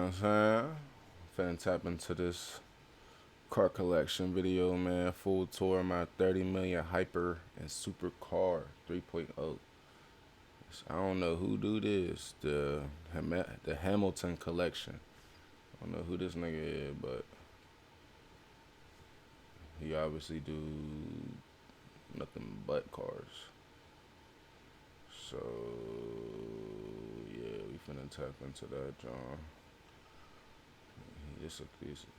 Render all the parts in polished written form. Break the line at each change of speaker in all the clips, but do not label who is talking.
what I'm saying? Finna tap into this car collection video, man. Full tour of my 30 million hyper and super car 3.0. I don't know who do this. The Hamilton collection. I don't know who this nigga is, but he obviously do nothing but cars. So yeah, we finna tap into that, John.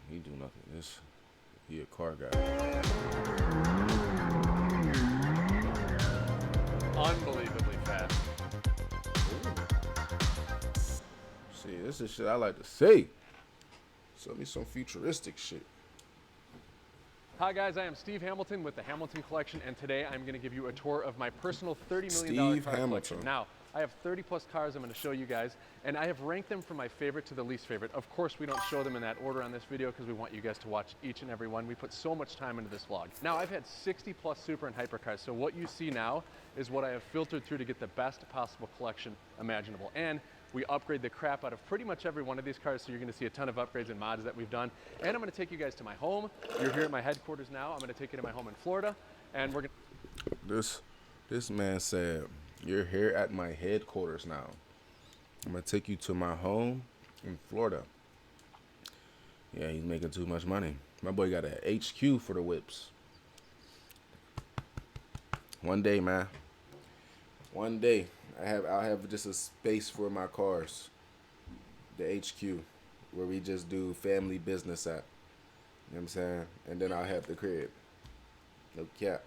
He do nothing. He a car guy.
Unbelievably fast.
See, this is shit I like to see. Show me some futuristic shit.
Hi guys, I am Steve Hamilton with the Hamilton Collection, and today I'm going to give you a tour of my personal $30 million car collection. Now, I have 30 plus cars I'm going to show you guys, and I have ranked them from my favorite to the least favorite. Of course, we don't show them in that order on this video because we want you guys to watch each and every one. We put so much time into this vlog. Now, I've had 60 plus super and hyper cars, so what you see now is what I have filtered through to get the best possible collection imaginable. And we upgrade the crap out of pretty much every one of these cars, so you're going to see a ton of upgrades and mods that we've done. And I'm going to take you guys to my home. You're here at my headquarters now. I'm going to take you to my home in Florida, and we're going
to... This man said, you're here at my headquarters now. I'm going to take you to my home in Florida. Yeah, he's making too much money. My boy got an HQ for the whips. One day, man. One day. I'll have just a space for my cars. The HQ. Where we just do family business at. You know what I'm saying? And then I'll have the crib. No cap.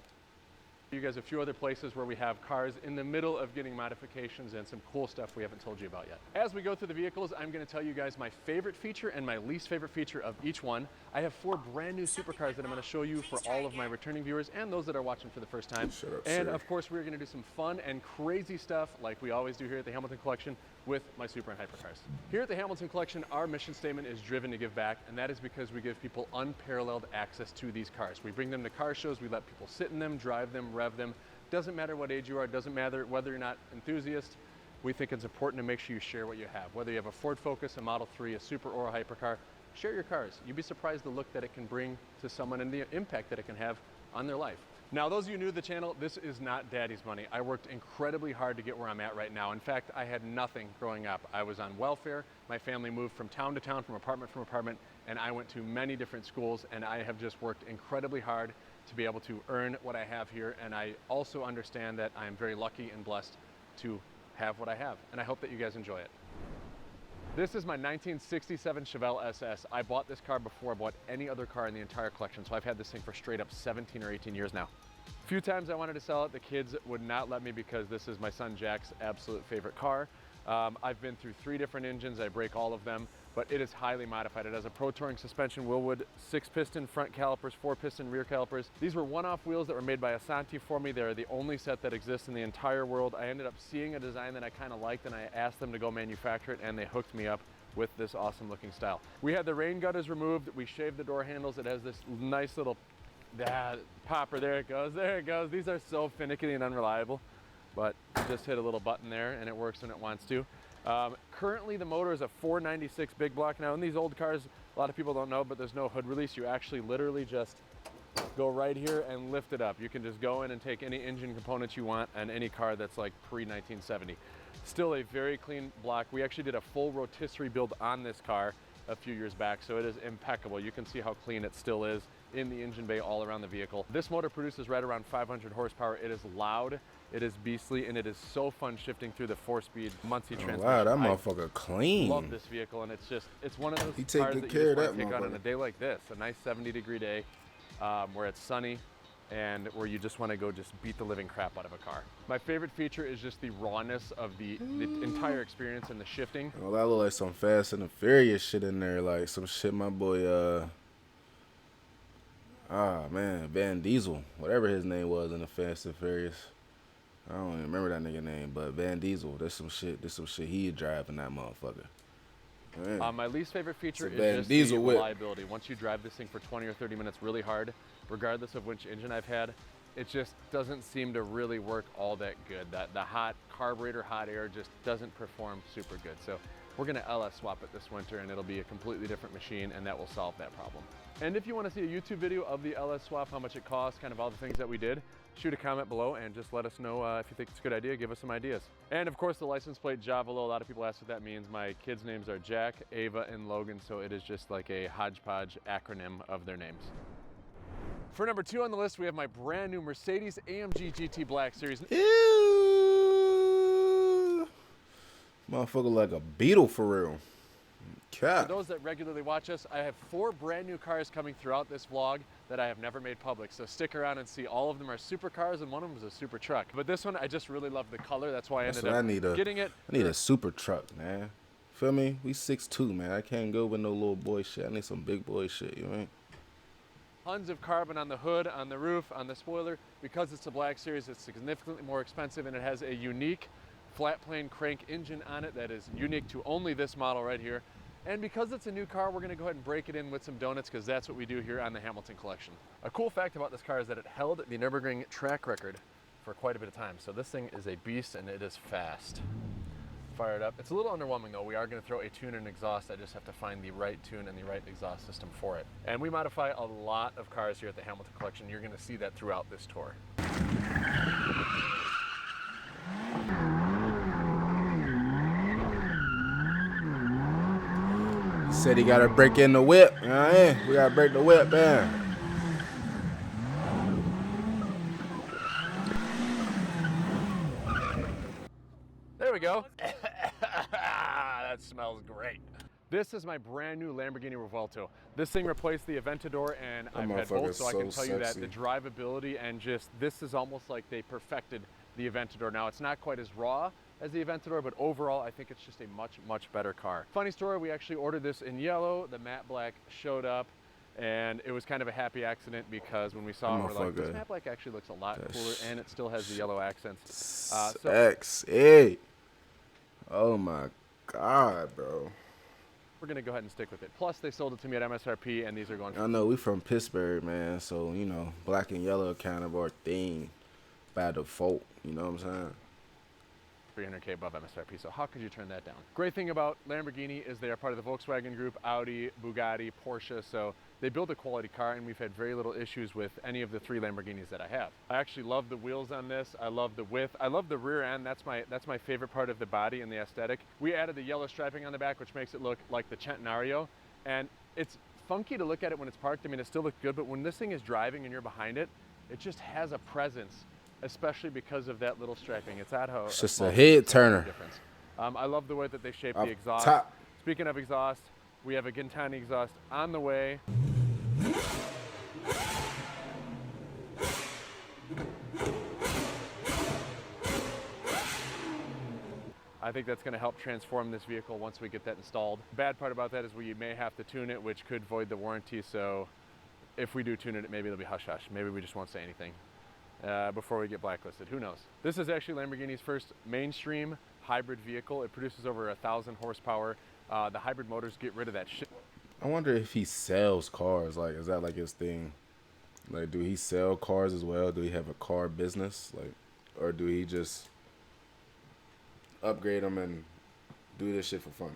You guys a few other places where we have cars in the middle of getting modifications and some cool stuff we haven't told you about yet. As we go through the vehicles, I'm going to tell you guys my favorite feature and my least favorite feature of each one. I have 4 brand new supercars that I'm going to show you for all of my returning viewers and those that are watching for the first time.
Shut up,
and
sir.
Of course, we're going to do some fun and crazy stuff like we always do here at the Hamilton Collection with my super and hypercars. Here at the Hamilton Collection, our mission statement is driven to give back, and that is because we give people unparalleled access to these cars. We bring them to car shows, we let people sit in them, drive them, rev them. Doesn't matter what age you are, doesn't matter whether you're not enthusiast. We think it's important to make sure you share what you have. Whether you have a Ford Focus, a Model 3, a Super, or a hypercar, share your cars. You'd be surprised the look that it can bring to someone and the impact that it can have on their life. Now, those of you new to the channel, this is not daddy's money. I worked incredibly hard to get where I'm at right now. In fact, I had nothing growing up. I was on welfare. My family moved from town to town, from apartment, and I went to many different schools, and I have just worked incredibly hard to be able to earn what I have here. And I also understand that I am very lucky and blessed to have what I have. And I hope that you guys enjoy it. This is my 1967 Chevelle SS. I bought this car before I bought any other car in the entire collection. So I've had this thing for straight up 17 or 18 years now. A few times I wanted to sell it. The kids would not let me because this is my son Jack's absolute favorite car. I've been through 3 different engines. I break all of them, but it is highly modified. It has a Pro Touring suspension, Willwood 6-piston front calipers, 4-piston rear calipers. These were one-off wheels that were made by Asante for me. They're the only set that exists in the entire world. I ended up seeing a design that I kind of liked, and I asked them to go manufacture it, and they hooked me up with this awesome looking style. We had the rain gutters removed. We shaved the door handles. It has this nice little popper. There it goes. There it goes. These are so finicky and unreliable, but just hit a little button there and it works when it wants to. Currently the motor is a 496 big block. Now in these old cars, a lot of people don't know, but there's no hood release. You actually literally just go right here and lift it up. You can just go in and take any engine components you want on any car that's like pre-1970. Still a very clean block. We actually did a full rotisserie build on this car a few years back, so it is impeccable. You can see how clean it still is in the engine bay all around the vehicle. This motor produces right around 500 horsepower. It is loud, it is beastly, and it is so fun shifting through the 4-speed Muncie transmission.
Wow, that motherfucker clean.
I love this vehicle, and it's one of those
he take
cars
good
that
care
you
of
just
that
want to take on
motherfucker.
a day like this, a nice 70-degree day where it's sunny and where you just want to go just beat the living crap out of a car. My favorite feature is just the rawness of the entire experience and the shifting.
Well, that look like some Fast and the Furious shit in there, like some shit my boy, Van Diesel, whatever his name was in the Fast and Furious. I don't even remember that nigga name, but Van Diesel, there's some shit he driving that motherfucker.
My least favorite feature is just
Diesel
the
whip.
reliability. Once you drive this thing for 20 or 30 minutes really hard, regardless of which engine I've had, it just doesn't seem to really work all that good. The hot carburetor, hot air just doesn't perform super good. So We're gonna LS swap it this winter and it'll be a completely different machine, and that will solve that problem. And if you wanna see a YouTube video of the LS swap, how much it costs, kind of all the things that we did, shoot a comment below and just let us know if you think it's a good idea, give us some ideas. And of course the license plate Javalo, a lot of people ask what that means. My kids' names are Jack, Ava, and Logan, so it is just like a hodgepodge acronym of their names. For number 2 on the list, we have my brand new Mercedes AMG GT Black Series.
Ew. Motherfucker like a beetle for real.
For those that regularly watch us, I have 4 brand new cars coming throughout this vlog that I have never made public. So stick around and see. All of them are supercars and one of them is a super truck. But this one, I just really love the color. That's why I ended up getting it.
I need a super truck, man. Feel me? We 6'2", man. I can't go with no little boy shit. I need some big boy shit, you know what I mean?
Tons of carbon on the hood, on the roof, on the spoiler. Because it's a Black Series, it's significantly more expensive, and it has a unique flat plane crank engine on it that is unique to only this model right here. And because it's a new car, we're gonna go ahead and break it in with some donuts, because that's what we do here on the Hamilton Collection. A cool fact about this car is that it held the Nürburgring track record for quite a bit of time. So this thing is a beast and it is fast. Fire it up. It's a little underwhelming though. We are gonna throw a tune and exhaust. I just have to find the right tune and the right exhaust system for it. And we modify a lot of cars here at the Hamilton Collection. You're gonna see that throughout this tour.
Said he gotta break in the whip. You know what I mean? We gotta break the whip, man.
There we go. That smells great. This is my brand new Lamborghini Revuelto. This thing replaced the Aventador, and I've had both, so I can tell you that the drivability and just, this is almost like they perfected the Aventador. Now, it's not quite as raw as the Aventador, but overall, I think it's just a much, much better car. Funny story, we actually ordered this in yellow. The matte black showed up, and it was kind of a happy accident because when we saw it, we're like, this matte black actually looks a lot cooler, and it still has the yellow accents.
XA. Oh my God, bro.
We're gonna go ahead and stick with it. Plus, they sold it to me at MSRP, and these are going for...
I know, we from Pittsburgh, man, so, you know, black and yellow kind of our thing by default, you know what I'm saying?
300K above MSRP, so how could you turn that down? Great thing about Lamborghini is they are part of the Volkswagen Group, Audi, Bugatti, Porsche, so they build a quality car, and we've had very little issues with any of the 3 Lamborghinis that I have. I actually love the wheels on this. I love the width. I love the rear end. That's my favorite part of the body and the aesthetic. We added the yellow striping on the back, which makes it look like the Centenario, and it's funky to look at it when it's parked. I mean, it still looks good, but when this thing is driving and you're behind it, it just has a presence, especially because of that little striping. It's at how
it's just a head turner.
I love the way that they shape the exhaust.
Top.
Speaking of exhaust, we have a Gintani exhaust on the way. I think that's going to help transform this vehicle once we get that installed. Bad part about that is we may have to tune it, which could void the warranty. So if we do tune it, maybe it'll be hush hush. Maybe we just won't say anything before we get blacklisted. Who knows? This is actually Lamborghini's first mainstream hybrid vehicle. It produces over 1,000 horsepower. The hybrid motors get rid of that shit.
I wonder if he sells cars. Like, is that like his thing? Like, do he sell cars as well? Do he have a car business? Like, or do he just upgrade them and do this shit for fun?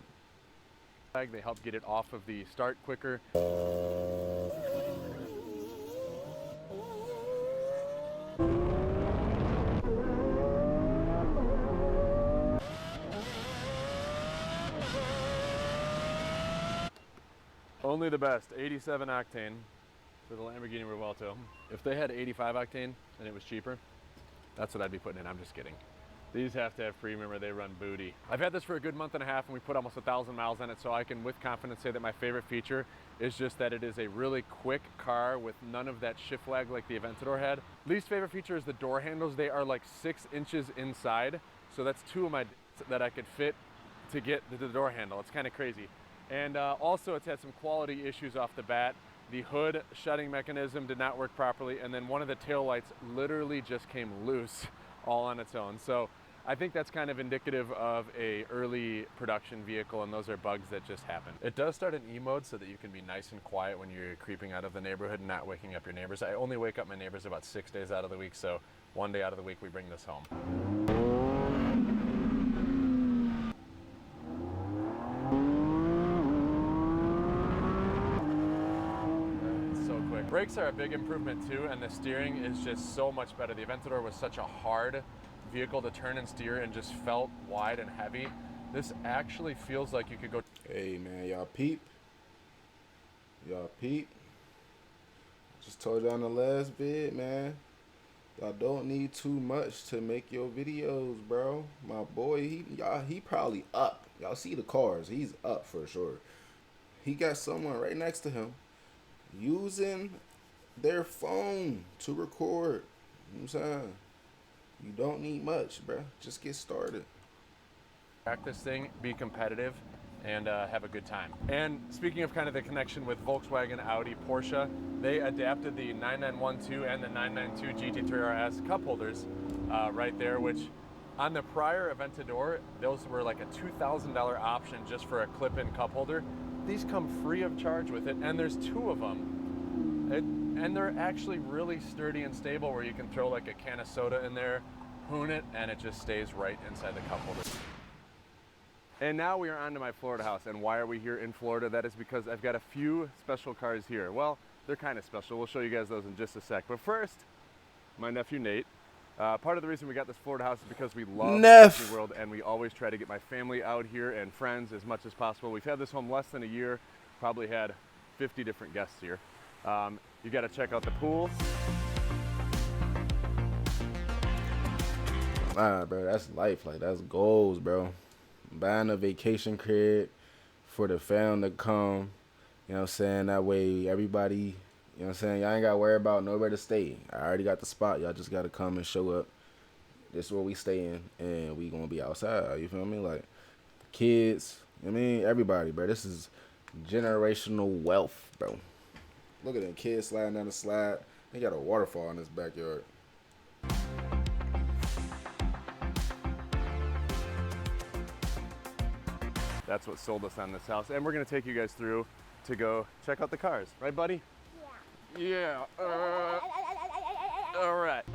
They help get it off of the start quicker. Only the best, 87 octane for the Lamborghini Revuelto. If they had 85 octane and it was cheaper, that's what I'd be putting in. I'm just kidding. These have to have premium or they run booty. I've had this for a good month and a half, and we put almost 1,000 miles on it, so I can with confidence say that my favorite feature is just that it is a really quick car with none of that shift lag like the Aventador had. Least favorite feature is the door handles. They are like 6 inches inside, so that's 2 of my that I could fit to get the door handle. It's kind of crazy. And also it's had some quality issues off the bat. The hood shutting mechanism did not work properly, and then one of the tail lights literally just came loose all on its own. So I think that's kind of indicative of a early production vehicle, and those are bugs that just happen. It does start in E mode so that you can be nice and quiet when you're creeping out of the neighborhood and not waking up your neighbors. I only wake up my neighbors about 6 days out of the week, so 1 day out of the week we bring this home. Brakes are a big improvement too, and the steering is just so much better. The Aventador was such a hard vehicle to turn and steer and just felt wide and heavy. This actually feels like you could go.
Hey man, y'all peep. Y'all peep. Just told y'all in the last vid, man. Y'all don't need too much to make your videos, bro. My boy, he probably up. Y'all see the cars. He's up for sure. He got someone right next to him using their phone to record. You know what I'm saying? You don't need much, bro. Just get started.
Practice thing, be competitive, and have a good time. And speaking of kind of the connection with Volkswagen, Audi, Porsche, they adapted the 9912 and the 992 GT3 RS cup holders right there, which on the prior Aventador, those were like a $2,000 option just for a clip-in cup holder. These come free of charge with it, and there's 2 of them. And they're actually really sturdy and stable where you can throw like a can of soda in there, hoon it, and it just stays right inside the cup holder. And now we are on to my Florida house. And why are we here in Florida? That is because I've got a few special cars here. Well, they're kind of special. We'll show you guys those in just a sec. But first, my nephew Nate. Part of the reason we got this Florida house is because we love Disney World, and we always try to get my family out here and friends as much as possible. We've had this home less than a year, probably had 50 different guests here. You got to check out the pool.
Nah, bro, that's life. Like, that's goals, bro. Buying a vacation crib for the fam to come. You know what I'm saying? That way, everybody, you know what I'm saying? Y'all ain't got to worry about nowhere to stay. I already got the spot. Y'all just got to come and show up. This is where we staying, and we going to be outside. You feel me? Like, kids, I mean, everybody, bro. This is generational wealth, bro. Look at them kids sliding down the slide. They got a waterfall in this backyard.
That's what sold us on this house. And we're going to take you guys through to go check out the cars. Right, buddy? Yeah. Yeah. All right.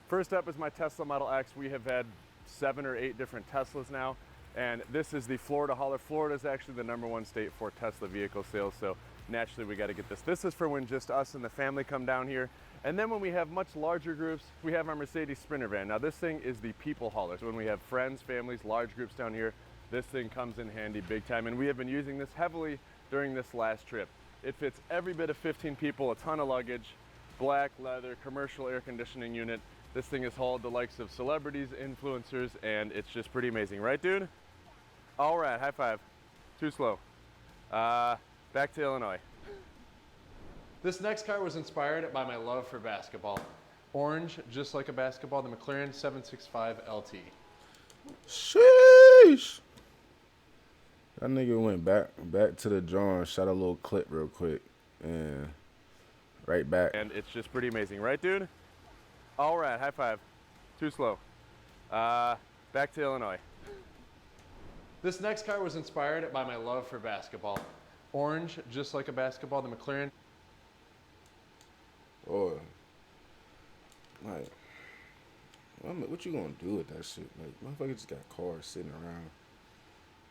First up is my Tesla Model X. We have had 7 or 8 different Teslas now, and this is the Florida hauler. Florida is actually the #1 state for Tesla vehicle sales, so naturally we got to get this. This is for when just us and the family come down here, and then when we have much larger groups, we have our Mercedes Sprinter van. Now this thing is the people hauler, so when we have friends, families, large groups down here, this thing comes in handy big time, and we have been using this heavily during this last trip. It fits every bit of 15 people, a ton of luggage, black leather, commercial air conditioning unit. This thing has hauled the likes of celebrities, influencers, and it's just pretty amazing. Right, dude? All right, high five. Too slow. Back to Illinois. This next car was inspired by my love for basketball. Orange, just like a basketball, the McLaren 765 LT.
Sheesh. That nigga went back to the drawing, shot a little clip real quick, and right back.
And it's just pretty amazing. Right, dude? All right, high five. Too slow. Back to Illinois. This next car was inspired by my love for basketball. Orange, just like a basketball, the McLaren.
Boy, like, what you gonna do with that shit? Like, motherfucker just got cars sitting around.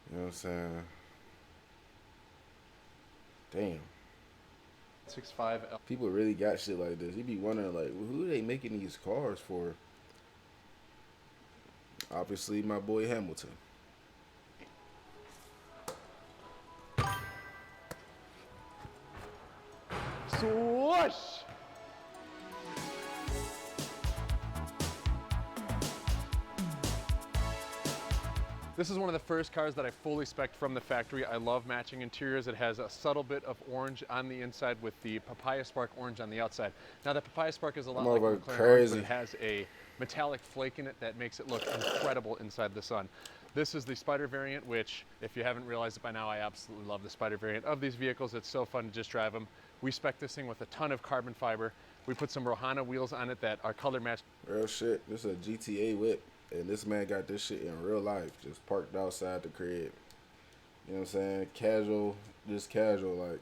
You know what I'm saying? Damn.
65 L.
People really got shit like this. You be wondering, like, who are they making these cars for? Obviously, my boy Hamilton.
Swoosh! This is one of the first cars that I fully spec'd from the factory. I love matching interiors. It has a subtle bit of orange on the inside with the Papaya Spark orange on the outside. Now the Papaya Spark is a lot like the McLaren orange, but it has a metallic flake in it that makes it look incredible inside the sun. This is the Spider variant, which, if you haven't realized it by now, I absolutely love the Spider variant of these vehicles. It's so fun to just drive them. We spec this thing with a ton of carbon fiber. We put some Rohana wheels on it that are color matched.
Real shit. This is a GTA whip. And this man got this shit in real life, just parked outside the crib. You know what I'm saying? Casual, just casual, like,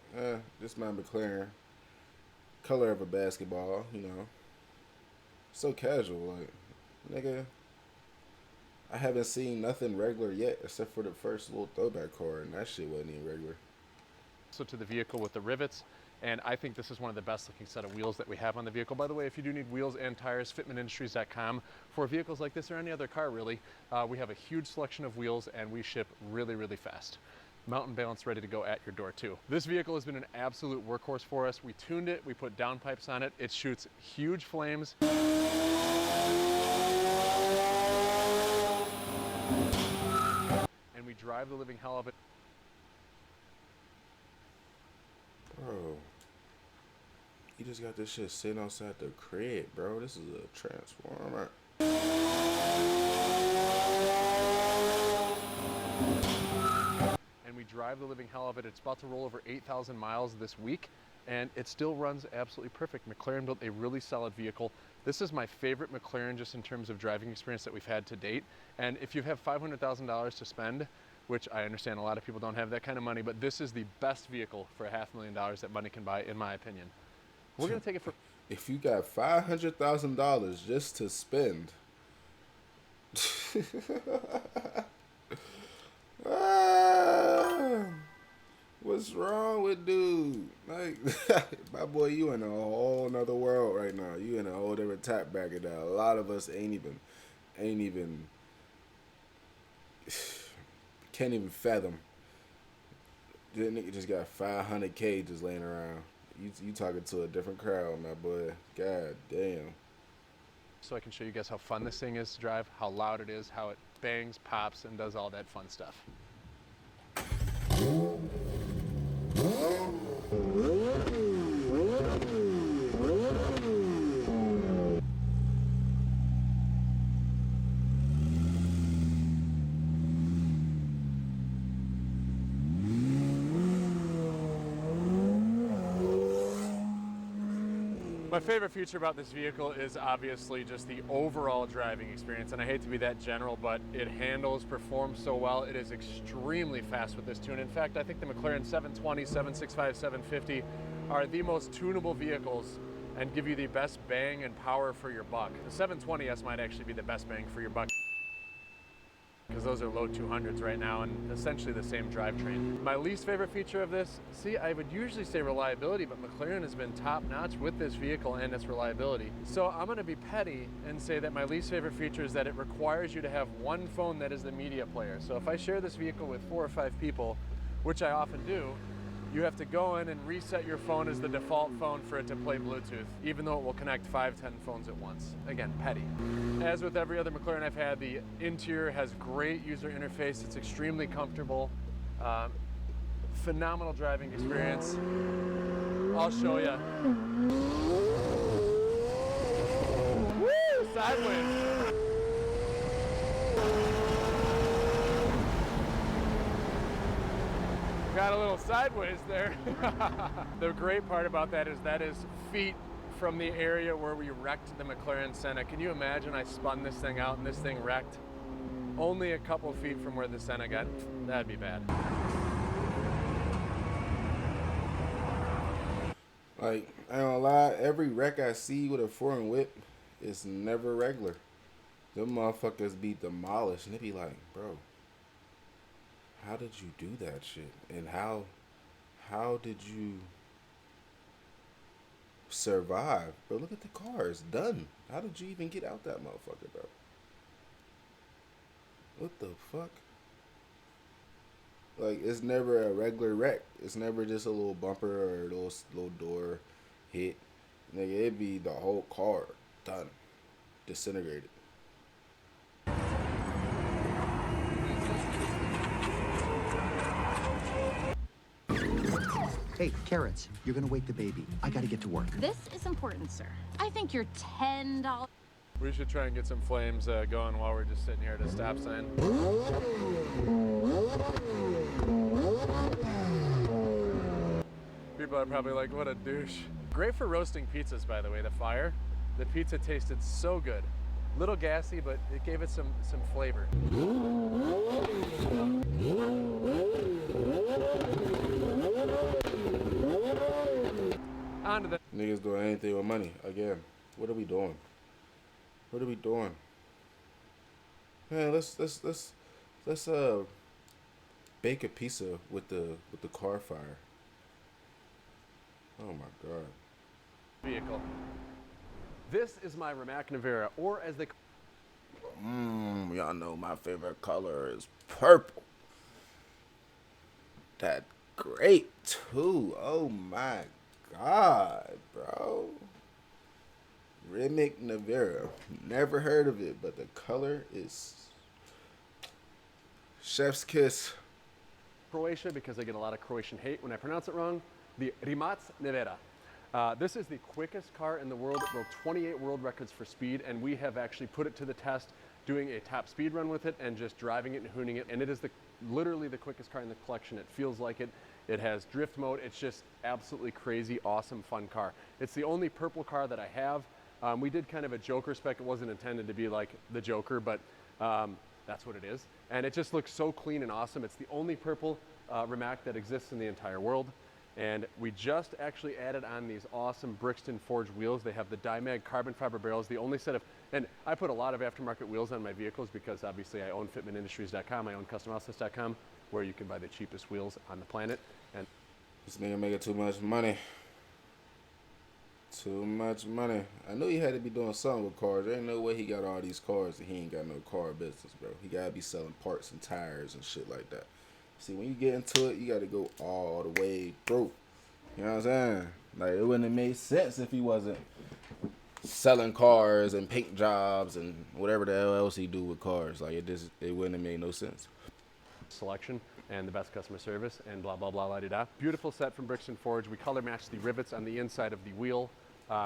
this man McLaren, color of a basketball, you know. So casual, like, nigga, I haven't seen nothing regular yet except for the first little throwback car, and that shit wasn't even regular.
So to the vehicle with the rivets, and I think this is one of the best looking set of wheels that we have on the vehicle. By the way, if you do need wheels and tires, fitmentindustries.com. For vehicles like this or any other car really, we have a huge selection of wheels and we ship really, really fast. Mountain balance ready to go at your door too. This vehicle has been an absolute workhorse for us. We tuned it, we put downpipes on it. It shoots huge flames. And we drive the living hell of it.
Bro, you just got this shit sitting outside the crib, bro. This is a transformer.
And we drive the living hell of it. It's about to roll over 8,000 miles this week, and it still runs absolutely perfect. McLaren built a really solid vehicle. This is my favorite McLaren just in terms of driving experience that we've had to date. And if you have $500,000 to spend, which I understand a lot of people don't have that kind of money, but this is the best vehicle for $500,000 that money can buy, in my opinion. We're gonna take it for...
If you got $500,000 just to spend, what's wrong with dude? Like, my boy, you in a whole nother world right now. You in a whole different tap bracket that a lot of us ain't even can't even fathom. This nigga just got 500K just laying around. You talking to a different crowd, my boy. God damn.
So I can show you guys how fun this thing is to drive, how loud it is, how it bangs, pops, and does all that fun stuff. My favorite feature about this vehicle is obviously just the overall driving experience, and I hate to be that general, but it handles, performs so well. It is extremely fast with this tune. In fact, I think the McLaren 720, 765, 750 are the most tunable vehicles and give you the best bang and power for your buck. The 720S might actually be the best bang for your buck, because those are low 200s right now and essentially the same drivetrain. My least favorite feature of this, see, I would usually say reliability, but McLaren has been top notch with this vehicle and its reliability. So I'm gonna be petty and say that my least favorite feature is that it requires you to have one phone that is the media player. So if I share this vehicle with 4 or 5 people, which I often do, you have to go in and reset your phone as the default phone for it to play Bluetooth, even though it will connect 5, 10 phones at once. Again, petty. As with every other McLaren I've had, the interior has great user interface. It's extremely comfortable. Phenomenal driving experience. I'll show you. Woo! Sideways. Got a little sideways there. The great part about that is feet from the area where we wrecked the McLaren Senna. Can you imagine I spun this thing out and this thing wrecked? Only a couple feet from where the Senna got. That'd be bad.
Like, I ain't gonna lie, every wreck I see with a foreign whip is never regular. Them motherfuckers be demolished and they be like, bro, how did you do that shit? And how did you survive? But look at the car, it's done. How did you even get out that motherfucker, bro? What the fuck? Like, it's never a regular wreck. It's never just a little bumper or a little door hit. Nigga, it'd be the whole car done, disintegrated.
Hey, carrots, you're gonna wake the baby. I gotta get to work.
This is important, sir. I think you're $10.
We should try and get some flames going while we're just sitting here at a stop sign. People are probably like, what a douche. Great for roasting pizzas, by the way, the fire. The pizza tasted so good. Little gassy, but it gave it some flavor. On to the...
Niggas doing anything with money. Again, what are we doing? What are we doing? Man, let's bake a pizza with the car fire. Oh my god.
Vehicle. This is my Rimac Navara, or as they
Y'all know my favorite color is purple. That great too. Oh my god, bro. Remick Navara. Never heard of it, but the color is chef's kiss.
Croatia, because I get a lot of Croatian hate when I pronounce it wrong, the Rimac Nevera. This is the quickest car in the world. It broke 28 world records for speed, and we have actually put it to the test doing a top speed run with it and just driving it and hooning it. And it is literally the quickest car in the collection. It feels like it. It has drift mode. It's just absolutely crazy, awesome, fun car. It's the only purple car that I have. We did kind of a Joker spec. It wasn't intended to be like the Joker, but that's what it is. And it just looks so clean and awesome. It's the only purple Rimac that exists in the entire world. And we just actually added on these awesome Brixton forged wheels. They have the Dimag carbon fiber barrels, the only set of, and I put a lot of aftermarket wheels on my vehicles because obviously I own fitmentindustries.com, I own customoutlets.com, where you can buy the cheapest wheels on the planet. And
This nigga making too much money. Too much money. I knew he had to be doing something with cars. There ain't no way he got all these cars and he ain't got no car business, bro. He gotta be selling parts and tires and shit like that. See, when you get into it, you gotta go all the way through. You know what I'm saying? Like, it wouldn't have made sense if he wasn't selling cars and paint jobs and whatever the hell else he do with cars. Like, it wouldn't have made no sense.
selection and the best customer service and blah, blah, blah, la di da. Beautiful set from Brixton Forge. We color match the rivets on the inside of the wheel,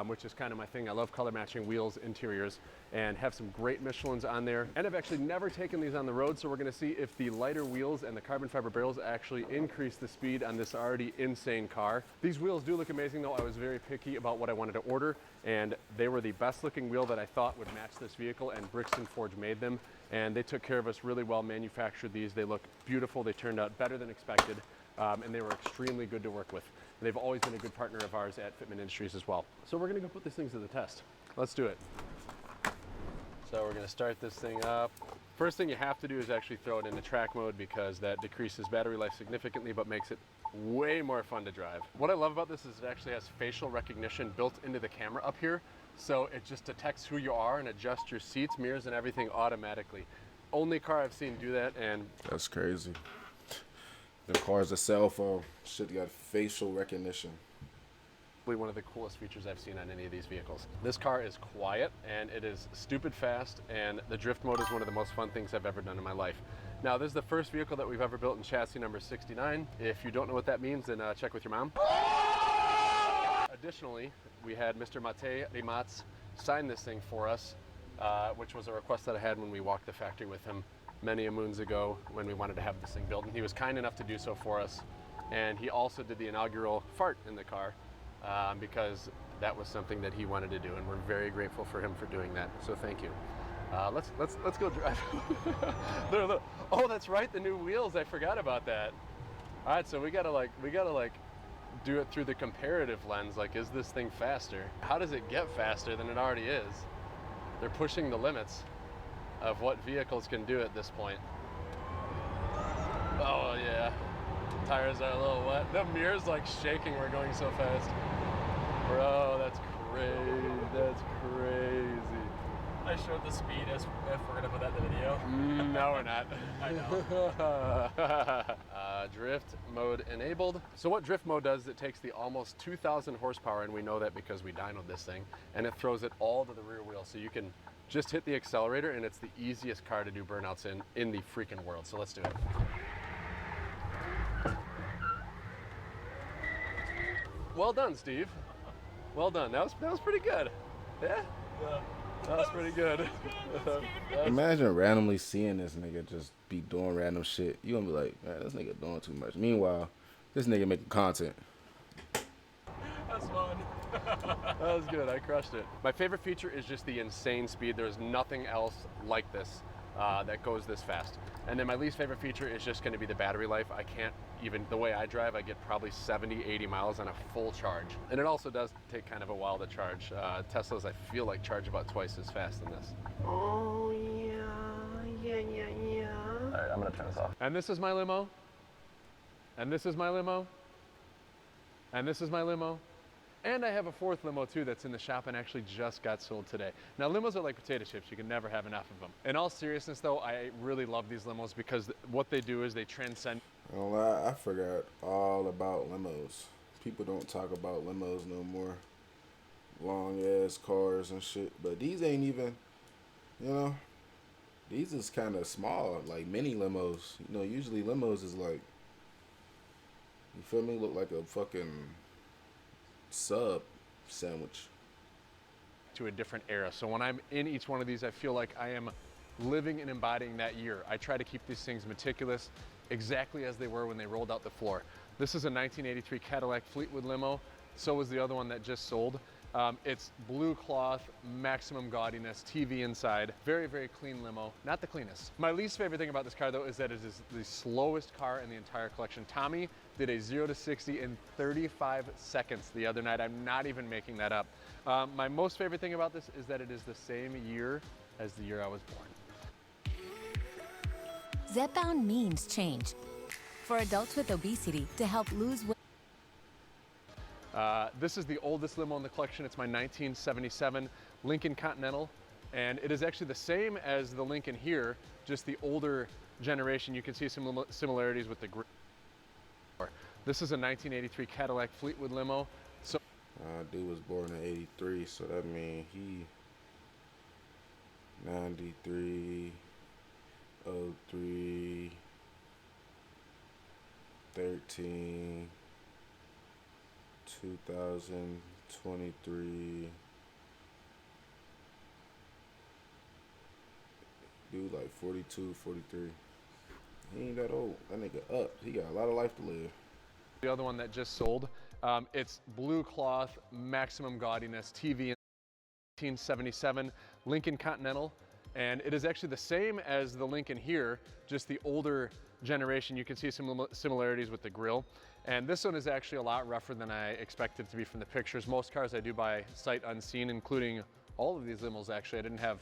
which is kind of my thing. I love color matching wheels, interiors, and have some great Michelins on there. And I've actually never taken these on the road, so we're gonna see if the lighter wheels and the carbon fiber barrels actually increase the speed on this already insane car. These wheels do look amazing though. I was very picky about what I wanted to order, and they were the best looking wheel that I thought would match this vehicle, and Brixton Forge made them. And they took care of us really well, manufactured these. They look beautiful. They turned out better than expected, and they were extremely good to work with. They've always been a good partner of ours at Fitment Industries as well. So we're gonna go put these things to the test. Let's do it. So we're gonna start this thing up. First thing you have to do is actually throw it into track mode because that decreases battery life significantly but makes it way more fun to drive. What I love about this is it actually has facial recognition built into the camera up here. So it just detects who you are and adjusts your seats, mirrors, and everything automatically. Only car I've seen do that, and
That's crazy. The car's a cell phone. Shit got facial recognition.
one of the coolest features I've seen on any of these vehicles. This car is quiet and it is stupid fast, and the drift mode is one of the most fun things I've ever done in my life. Now, this is the first vehicle that we've ever built in chassis number 69. If you don't know what that means, then check with your mom. Additionally, we had Mr. Mate Rimac sign this thing for us, which was a request that I had when we walked the factory with him many a moons ago when we wanted to have this thing built, and he was kind enough to do so for us. And he also did the inaugural fart in the car because that was something that he wanted to do, and we're very grateful for him for doing that. So thank you. Let's go drive. Look. Oh, that's right, the new wheels. I forgot about that. All right, so we gotta do it through the comparative lens. Like, is this thing faster? How does it get faster than it already is? They're pushing the limits of what vehicles can do at this point. Oh yeah, tires are a little wet. The mirror's like shaking, we're going so fast. Bro, that's crazy, that's crazy.
I showed the speed if we're gonna put that in the video.
No, we're not.
I know.
Drift mode enabled. So what drift mode does, it takes the almost 2,000 horsepower, and we know that because we dynoed this thing, and it throws it all to the rear wheel. So you can just hit the accelerator, and it's the easiest car to do burnouts in the freaking world. So let's do it. Well done, Steve. Well done. That was pretty good. Yeah?
Yeah.
That was pretty good.
Imagine randomly seeing this nigga just be doing random shit. You gonna be like, man, this nigga doing too much. Meanwhile, this nigga making content.
That's fun.
That was good. I crushed it. My favorite feature is just the insane speed. There's nothing else like this that goes this fast. And then my least favorite feature is just going to be the battery life. I can't even, the way I drive, I get probably 70, 80 miles on a full charge. And it also does take kind of a while to charge. Teslas, I feel like, charge about twice as fast than this.
Oh,
Alright, I'm gonna turn this off.
And this is my limo. And this is my limo. And this is my limo. And I have a fourth limo too that's in the shop and actually just got sold today. Now limos are like potato chips, you can never have enough of them. In all seriousness though, I really love these limos because what they do is they transcend.
I don't lie, I forgot all about limos. People don't talk about limos no more. Long ass cars and shit. But these ain't even, you know, these is kind of small, like mini limos. You know, usually limos is like, you feel me, look like a fucking sub sandwich.
To a different era. So when I'm in each one of these, I feel like I am living and embodying that year. I try to keep these things meticulous, exactly as they were when they rolled out the floor. This is a 1983 Cadillac Fleetwood limo. So was the other one that just sold. It's blue cloth, maximum gaudiness, TV inside. Very, very clean limo. Not the cleanest. My least favorite thing about this car though is that it is the slowest car in the entire collection. Tommy did a 0 to 60 in 35 seconds the other night. I'm not even making that up. My most favorite thing about this is that it is the same year as the year I was born.
Zepbound means change. For adults with obesity to help lose weight.
This is the oldest limo in the collection. It's my 1977 Lincoln Continental, and it is actually the same as the Lincoln here, just the older generation. You can see some similarities with the grill. This is a 1983 Cadillac Fleetwood limo. So,
dude was born in 83, so that means he 93, 03, 13, 2023. Dude like 42, 43. He ain't that old. That nigga up. He got a lot of life to live.
the other one that just sold, it's blue cloth, maximum gaudiness, TV, 1977 Lincoln Continental. And it is actually the same as the Lincoln here, just the older generation. You can see some similarities with the grille. And this one is actually a lot rougher than I expected it to be from the pictures. Most cars I do buy sight unseen, including all of these limos actually. I didn't have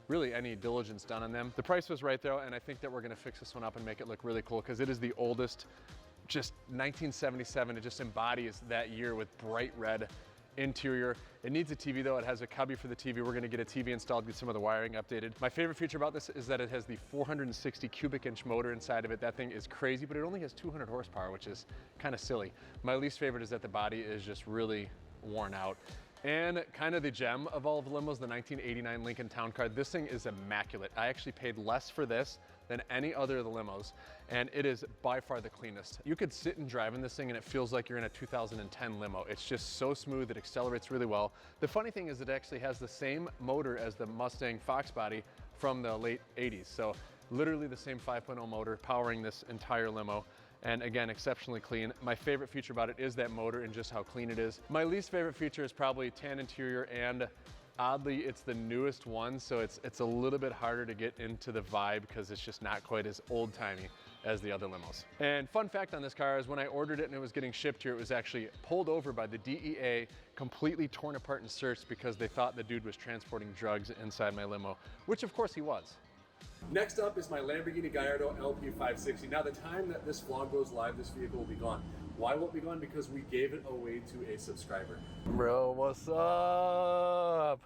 really any diligence done on them. The price was right though, and I think that we're gonna fix this one up and make it look really cool because it is the oldest, just 1977. It just embodies that year with bright red interior. It needs a TV though. It has a cubby for the TV. We're gonna get a TV installed, get some of the wiring updated. My favorite feature about this is that it has the 460 cubic inch motor inside of it. That thing is crazy, but it only has 200 horsepower, which is kind of silly. My least favorite is that the body is just really worn out. And kind of the gem of all of the limos, the 1989 Lincoln Town Car. This thing is immaculate. I actually paid less for this than any other of the limos, and it is by far the cleanest. You could sit and drive in this thing and it feels like you're in a 2010 limo. It's just so smooth, it accelerates really well. The funny thing is it actually has the same motor as the Mustang Fox body from the late 80s. So literally the same 5.0 motor powering this entire limo. And again, exceptionally clean. My favorite feature about it is that motor and just how clean it is. My least favorite feature is probably tan interior, and oddly, it's the newest one, so it's a little bit harder to get into the vibe because it's just not quite as old-timey as the other limos. And fun fact on this car is when I ordered it and it was getting shipped here, it was actually pulled over by the DEA, completely torn apart and searched because they thought the dude was transporting drugs inside my limo, which of course he was. Next up is my Lamborghini Gallardo LP560. Now the time that this vlog goes live, this vehicle will be gone. Why will it be gone? Because we gave it away to a subscriber. Bro, what's up?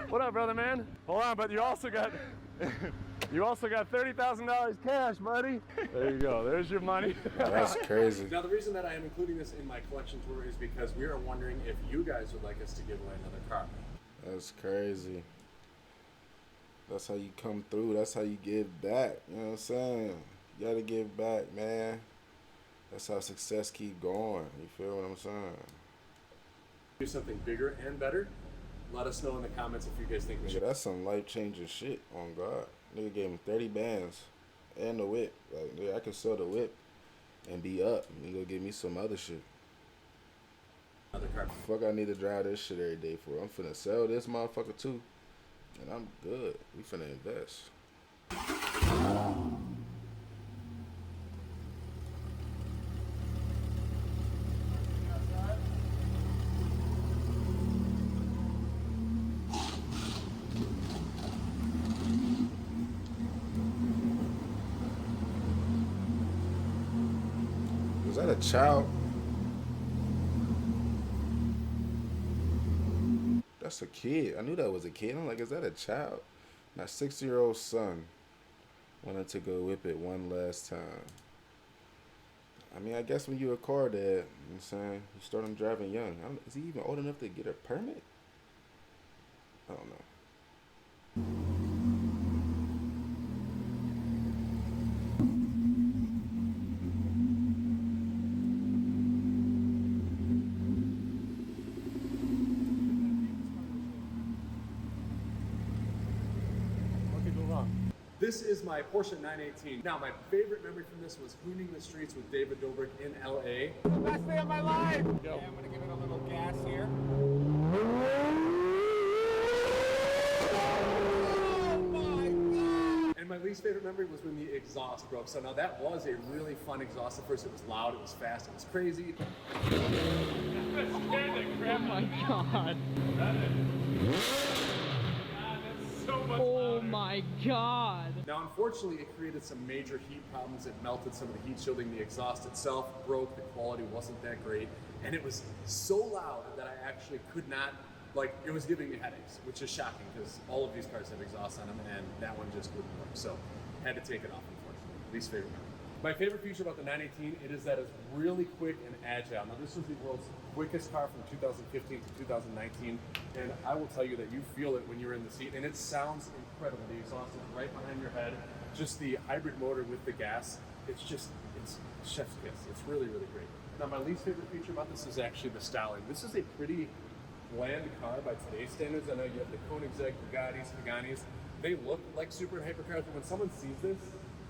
What up, brother man? Hold on, but you also got $30,000 cash, buddy. There you go, there's your money.
That's crazy.
Now the reason that I am including this in my collection tour is because we are wondering if you guys would like us to give away another car.
That's crazy. That's how you come through. That's how you give back. You know what I'm saying? You gotta give back, man. That's how success keep going. You feel what I'm saying?
Do something bigger and better. Let us know in the comments if you guys think we
Yeah,
should.
that's some life-changing shit, on God. Nigga gave him 30 bands and the whip. Like, nigga, I can sell the whip and be up. Nigga, give me some other shit.
Another car.
Fuck, I need to drive this shit every day for. I'm finna sell this motherfucker too. And I'm good. We finna invest. that a child? That's a kid. I knew that was a kid. I'm like, is that a child? My 6-year-old son wanted to go whip it one last time. I mean, I guess when you're a car dad, you know what I'm saying, you start him driving young. Is he even old enough to get a permit? I don't know.
What could go wrong? This is my Porsche 918. Now, my favorite memory from this was hooning the streets with David Dobrik in LA.
Best day of my life.
Go.
Yeah, I'm gonna give it a little gas here.
And my least favorite memory was when the exhaust broke. So now that was a really fun exhaust. At first it was loud, it was fast, it was crazy.
Oh my god. Oh my god.
Now, unfortunately, it created some major heat problems. It melted some of the heat shielding. The exhaust itself broke. The quality wasn't that great. And it was so loud that I actually could not, like, it was giving me headaches, which is shocking because all of these cars have exhaust on them and that one just wouldn't work. So had to take it off, unfortunately. Least favorite memory. My favorite feature about the 918, it is that it's really quick and agile. Now, this was the world's quickest car from 2015 to 2019, and I will tell you that you feel it when you're in the seat, and it sounds incredible. The exhaust is right behind your head. Just the hybrid motor with the gas, it's chef's kiss. It's really, really great. Now, my least favorite feature about this is actually the styling. This is a pretty bland car by today's standards. I know you have the Koenigsegg, Bugattis, Paganis. They look like super hypercars, but when someone sees this,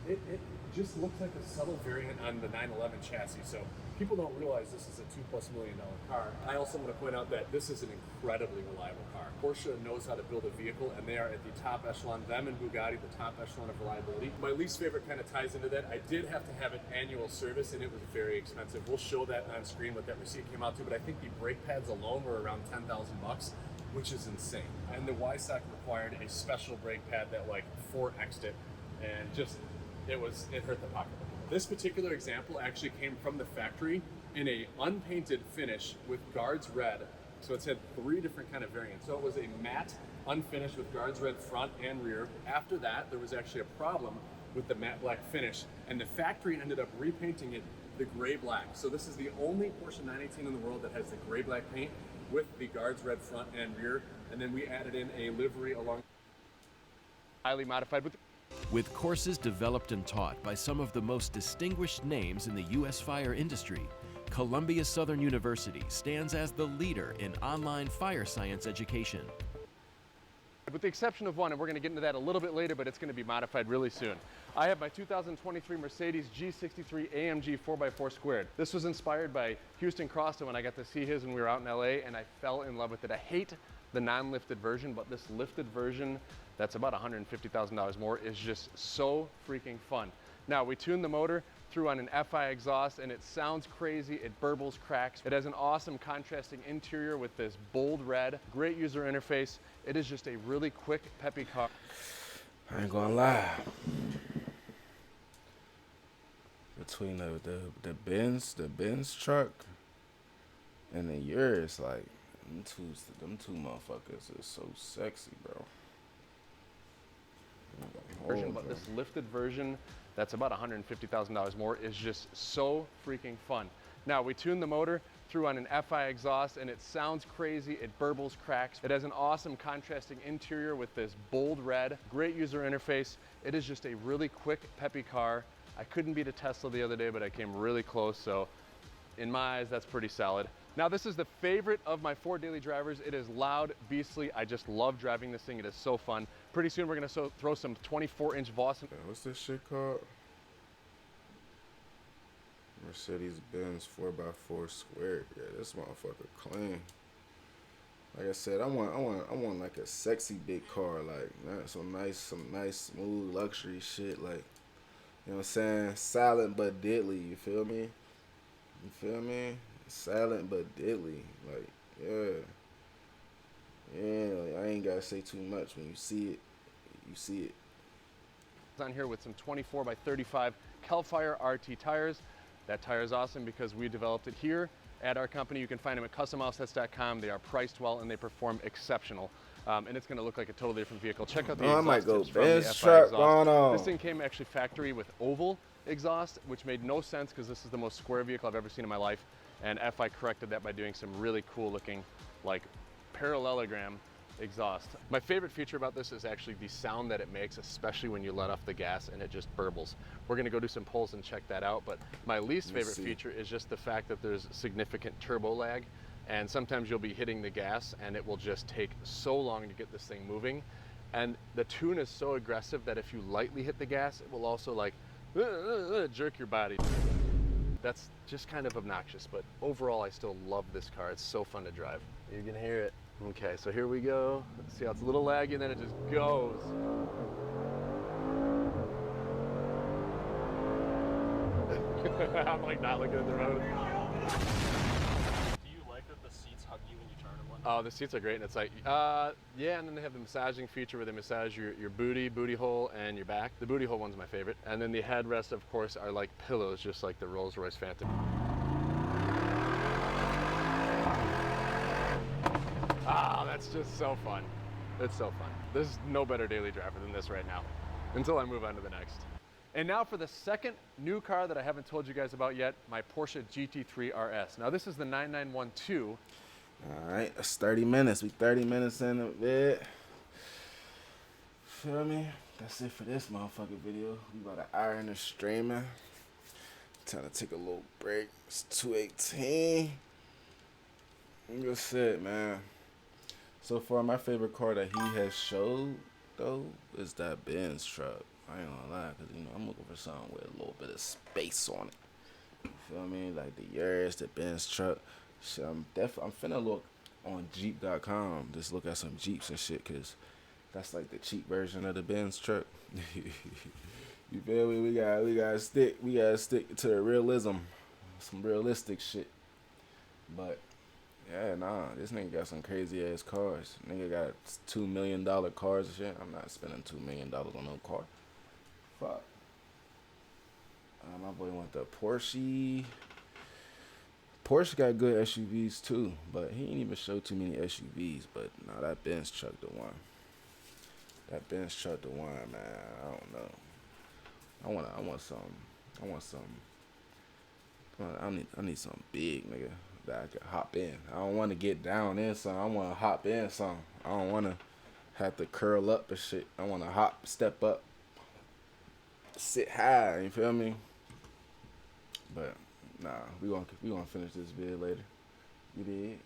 it just looks like a subtle variant on the 911 chassis. So people don't realize this is a $2+ million car. I also want to point out that this is an incredibly reliable car. Porsche knows how to build a vehicle, and they are at the top echelon, them and Bugatti, the top echelon of reliability. My least favorite kind of ties into that. I did have to have an annual service, and it was very expensive. We'll show that on screen what that receipt came out to, but I think the brake pads alone were around $10,000, which is insane. And the Y-Stock required a special brake pad that like 4x'd it, and just it hurt the pocketbook. This particular example actually came from the factory in a unpainted finish with guards red. So it's had 3 different kind of variants. So it was a matte unfinished with guards red front and rear. After that, there was actually a problem with the matte black finish, and the factory ended up repainting it the gray black. So this is the only Porsche 918 in the world that has the gray black paint with the guards red front and rear. And then we added in a livery along highly modified
With courses developed and taught by some of the most distinguished names in the U.S. fire industry, Columbia Southern University stands as the leader in online fire science education.
with the exception of one, and we're going to get into that a little bit later, but it's going to be modified really soon. I have my 2023 Mercedes G63 AMG 4x4 squared. This was inspired by Houston Crosstown when I got to see his when we were out in LA, and I fell in love with it. I hate the non-lifted version, but this lifted version that's about $150,000 more is just so freaking fun. Now, we tuned the motor, threw on an FI exhaust, and it sounds crazy, it burbles, cracks. It has an awesome contrasting interior with this bold red, great user interface. It is just a really quick, peppy car.
I ain't gonna lie. Between the Benz truck and the yours, like them two motherfuckers is so sexy, bro.
Version, but this lifted version that's about $150,000 more is just so freaking fun. Now, we tuned the motor, threw on an FI exhaust, and it sounds crazy, it burbles, cracks. It has an awesome contrasting interior with this bold red, great user interface. It is just a really quick, peppy car. I couldn't beat a Tesla the other day, but I came really close, so in my eyes, that's pretty solid. Now, this is the favorite of my 4 daily drivers. It is loud, beastly. I just love driving this thing. It is so fun. Pretty soon, we're gonna throw some 24-inch Voss.
What's this shit called? Mercedes-Benz 4x4 squared. Yeah, this motherfucker clean. Like I said, I want like a sexy big car, like some nice smooth luxury shit, like, you know what I'm saying? Silent but deadly, you feel me? You feel me? Silent but deadly, like, yeah. Yeah, like, I ain't gotta say too much. When you see it, you see it.
On here with some 24 by 35 Cal Fire RT tires. That tire is awesome because we developed it here at our company. You can find them at customoffsets.com. They are priced well and they perform exceptional. And it's going to look like a totally different vehicle. Check out the
I
exhaust
might go
tips from the
Benz
FI
truck
exhaust.
going on.
This thing came actually factory with oval exhaust, which made no sense because this is the most square vehicle I've ever seen in my life. And FI corrected that by doing some really cool looking, like, parallelogram exhaust. My favorite feature about this is actually the sound that it makes, especially when you let off the gas and it just burbles. We're gonna go do some pulls and check that out, but my least favorite feature is just the fact that there's significant turbo lag, and sometimes you'll be hitting the gas and it will just take so long to get this thing moving. And the tune is so aggressive that if you lightly hit the gas, it will also like jerk your body. That's just kind of obnoxious, but overall I still love this car. It's so fun to drive. You can hear it. Okay, so here we go. Let's see how it's a little laggy and then it just goes. I'm like not looking at the road.
Do you like that the seats hug you when you turn and whatnot?
Oh, the seats are great, and it's like, yeah, and then they have the massaging feature where they massage your booty hole, and your back. The booty hole one's my favorite. And then the headrests, of course, are like pillows, just like the Rolls-Royce Phantom. Ah, that's just so fun. It's so fun. There's no better daily driver than this right now, until I move on to the next. And now for the second new car that I haven't told you guys about yet, my Porsche GT3 RS. Now this is the 9912.
All right, that's 30 minutes. We 30 minutes in a bit. Feel me? That's it for this motherfucking video. We about an hour in the streaming. Time to take a little break. It's 2:18. That's it, man. So far, my favorite car that he has showed, though, is that Benz truck. I ain't gonna lie, because, you know, I'm looking for something with a little bit of space on it. You feel me? Like the Yaris, the Benz truck. Shit, I'm finna look on Jeep.com. Just look at some Jeeps and shit, because that's like the cheap version of the Benz truck. You feel me? We gotta stick to the realism. Some realistic shit. But yeah, nah, this nigga got some crazy ass cars. Nigga got $2 million cars and shit. I'm not spending $2 million on no car. Fuck. My boy went the Porsche. Porsche got good SUVs too, but he ain't even show too many SUVs. But nah, that Benz truck the one. That Benz truck the one, man. I don't know. I want some. I need something big, nigga, that I could hop in. I don't want to get down in some. I want to hop in some. I don't want to have to curl up and shit. I want to hop, step up, sit high. You feel me? But nah, we gonna finish this vid later. You did.